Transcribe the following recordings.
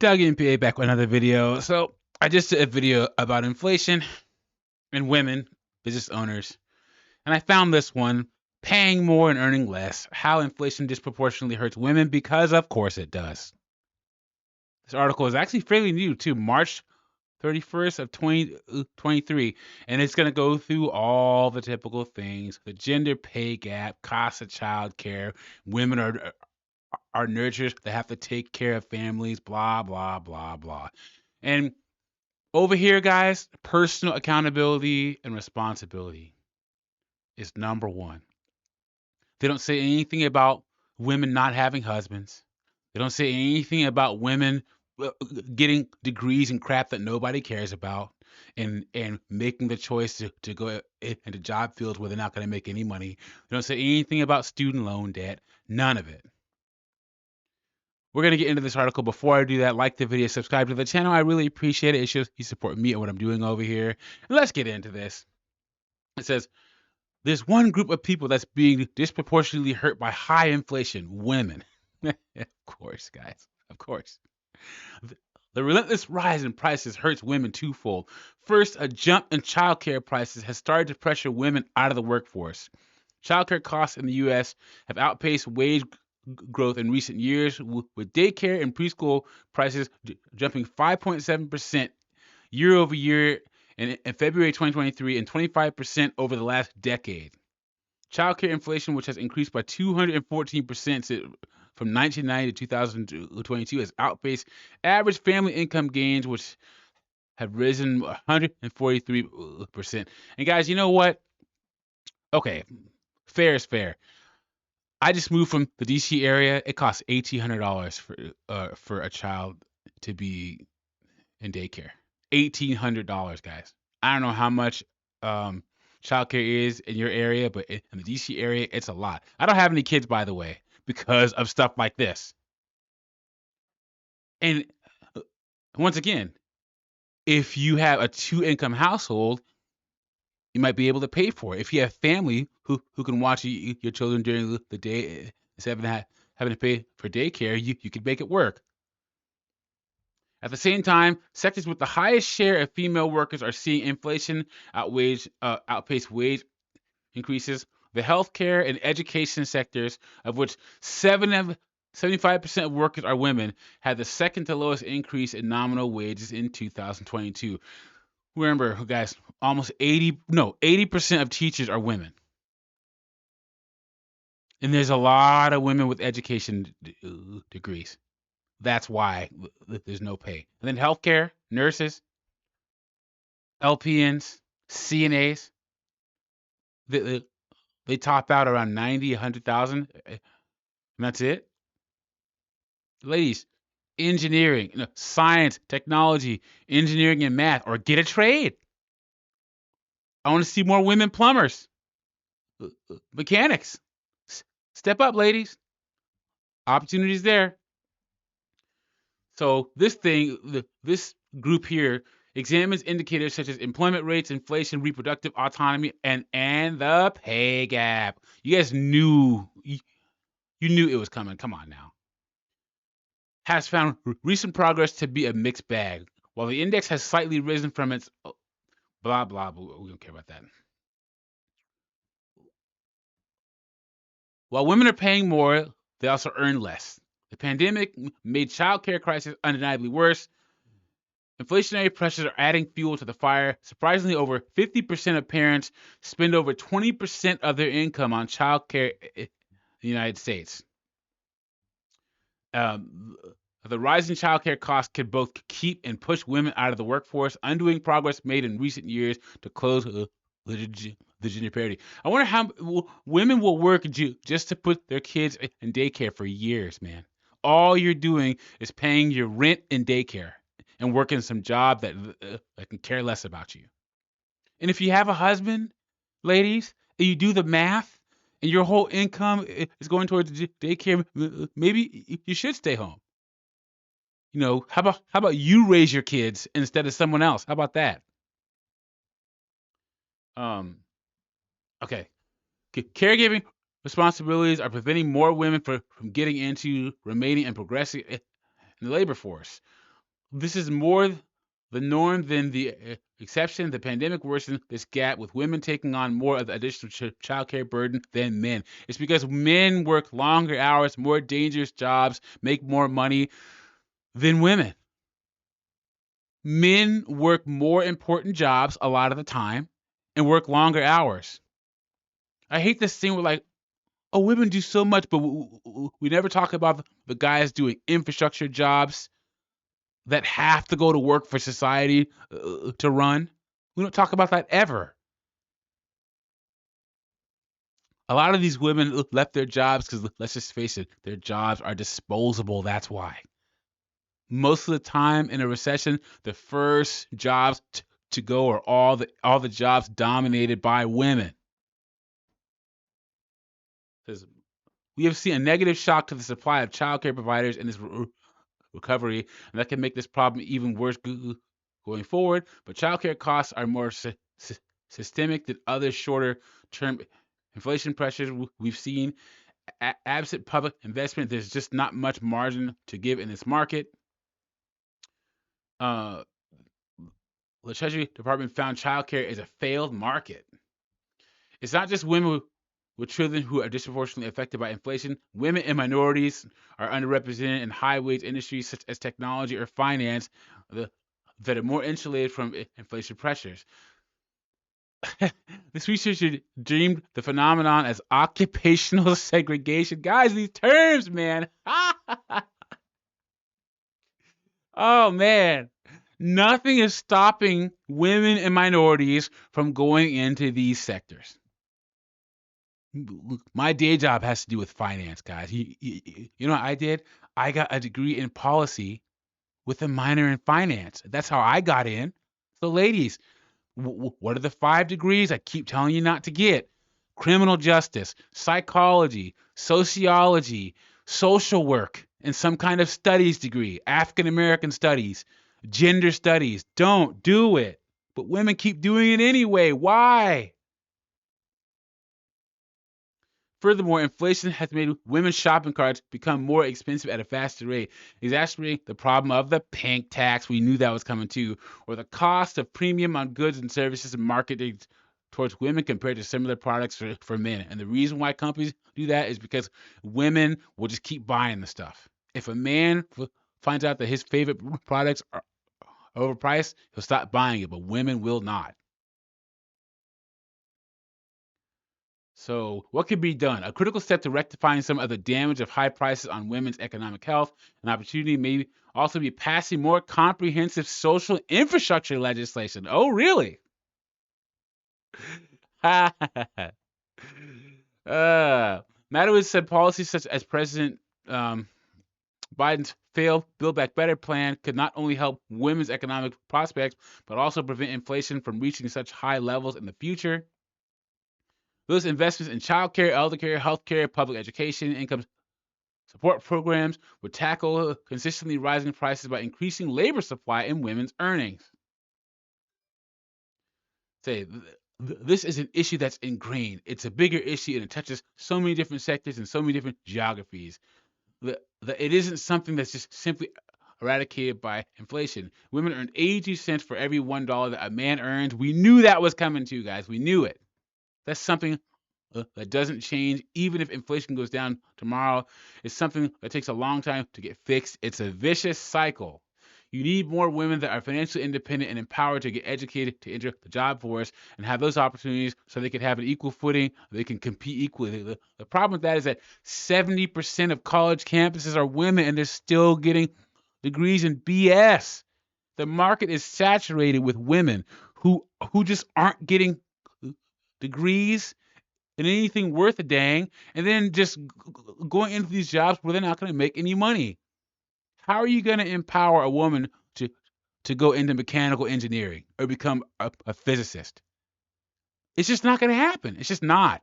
Doug MPA back with another video. So I just did a video about inflation and women, business owners, and I found this one, paying more and earning less, how inflation disproportionately hurts women, because of course it does. This article is actually fairly new too, March 31st of 2023, and it's going to go through all the typical things: the gender pay gap, cost of child care, women are nurturers that have to take care of families, blah blah blah blah. And over here, guys, personal accountability and responsibility is number one. They don't say anything about women not having husbands. They don't say anything about women getting degrees and crap that nobody cares about, and making the choice to go into job fields where they're not going to make any money. They don't say anything about student loan debt. None of it. We're going to get into this article. Before I do that, like the video, subscribe to the channel. I really appreciate it. It shows you support me and what I'm doing over here. And let's get into this. It says, there's one group of people that's being disproportionately hurt by high inflation: women. Of course, guys. Of course. The relentless rise in prices hurts women twofold. First, a jump in childcare prices has started to pressure women out of the workforce. Childcare costs in the U.S. have outpaced wage growth in recent years, with daycare and preschool prices jumping 5.7% year over year in February 2023 and 25% over the last decade. Childcare inflation, which has increased by 214% from 1990 to 2022, has outpaced average family income gains, which have risen 143%. And guys, you know what? Okay, fair is fair. I just moved from the DC area. It costs $1,800 for a child to be in daycare. $1,800, guys. I don't know how much childcare is in your area, but in the DC area, it's a lot. I don't have any kids, by the way, because of stuff like this. And once again, if you have a two-income household, you might be able to pay for it. If you have family who can watch your children during the day, instead of having to pay for daycare, you could make it work. At the same time, sectors with the highest share of female workers are seeing inflation outpace wage increases. The healthcare and education sectors, of which 75% of workers are women, had the second to lowest increase in nominal wages in 2022. Remember, guys, almost 80% of teachers are women. And there's a lot of women with education degrees. That's why there's no pay. And then healthcare, nurses, LPNs, CNAs, they top out around 90, 100,000, and that's it. Ladies, engineering, science, technology, engineering, and math, or get a trade. I want to see more women plumbers, mechanics. Step up, ladies. Opportunities there. So this group here examines indicators such as employment rates, inflation, reproductive autonomy, and the pay gap. You guys knew you knew it was coming. Come on now. Has found recent progress to be a mixed bag. While the index has slightly risen from its blah blah, but we don't care about that. While women are paying more, they also earn less. The pandemic made childcare crisis undeniably worse. Inflationary pressures are adding fuel to the fire. Surprisingly, over 50% of parents spend over 20% of their income on childcare in the United States. The rising childcare costs could both keep and push women out of the workforce, undoing progress made in recent years to close the gender parity. I wonder how women will work just to put their kids in daycare for years, man. All you're doing is paying your rent and daycare and working some job that can care less about you. And if you have a husband, ladies, and you do the math, and your whole income is going towards daycare, maybe you should stay home. How about you raise your kids instead of someone else? How about that? Okay. Caregiving responsibilities are preventing more women from getting into, remaining, and progressing in the labor force. This is more the norm than the exception. The pandemic worsened this gap, with women taking on more of the additional childcare burden than men. It's because men work longer hours, more dangerous jobs, make more money than women. Men work more important jobs a lot of the time and work longer hours. I hate this thing where, like, oh, women do so much, but we never talk about the guys doing infrastructure jobs that have to go to work for society to run. We don't talk about that ever. A lot of these women left their jobs because, let's just face it, their jobs are disposable. That's why. Most of the time in a recession, the first jobs to go are all the jobs dominated by women. Because we have seen a negative shock to the supply of childcare providers in this recovery, and that can make this problem even worse going forward. But childcare costs are more systemic than other shorter-term inflation pressures we've seen. Absent public investment, there's just not much margin to give in this market. The Treasury Department found childcare is a failed market. It's not just women with children who are disproportionately affected by inflation. Women and minorities are underrepresented in high-wage industries such as technology or finance that are more insulated from inflation pressures. This researcher deemed the phenomenon as occupational segregation. Guys, these terms, man. Oh, man. Nothing is stopping women and minorities from going into these sectors. My day job has to do with finance, guys. You know what I did? I got a degree in policy with a minor in finance. That's how I got in. So, ladies, what are the 5 degrees I keep telling you not to get? Criminal justice, psychology, sociology, social work, and some kind of studies degree, African American studies, gender studies. Don't do it. But women keep doing it anyway. Why? Furthermore, inflation has made women's shopping carts become more expensive at a faster rate, exacerbating the problem of the pink tax. We knew that was coming too, or the cost of premium on goods and services marketed towards women compared to similar products for men. And the reason why companies do that is because women will just keep buying the stuff. If a man finds out that his favorite products are overpriced, he'll stop buying it, but women will not. So, what could be done? A critical step to rectifying some of the damage of high prices on women's economic health. An opportunity may also be passing more comprehensive social infrastructure legislation. Oh, really? Madowitz said policies such as President Biden's failed Build Back Better plan could not only help women's economic prospects, but also prevent inflation from reaching such high levels in the future. Those investments in childcare, eldercare, healthcare, public education, income support programs would tackle consistently rising prices by increasing labor supply and women's earnings. Say, this is an issue that's ingrained. It's a bigger issue and it touches so many different sectors and so many different geographies. It isn't something that's just simply eradicated by inflation. Women earn 82 cents for every $1 that a man earns. We knew that was coming too, guys. We knew it. That's something that doesn't change even if inflation goes down tomorrow. It's something that takes a long time to get fixed. It's a vicious cycle. You need more women that are financially independent and empowered to get educated to enter the job force and have those opportunities so they can have an equal footing, they can compete equally. The problem with that is that 70% of college campuses are women and they're still getting degrees in BS. The market is saturated with women who just aren't getting degrees in anything worth a dang, and then just going into these jobs where they're not going to make any money. How are you going to empower a woman to go into mechanical engineering or become a physicist? It's just not going to happen. It's just not.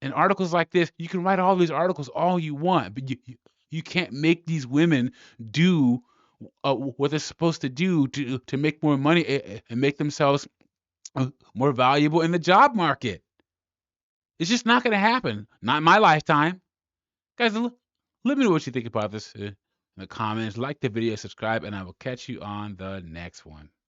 In articles like this, you can write all these articles all you want, but you can't make these women do what they're supposed to do to make more money and make themselves more valuable in the job market. It's just not going to happen. Not in my lifetime. Guys, let me know what you think about this. in the comments, like the video, subscribe, and I will catch you on the next one.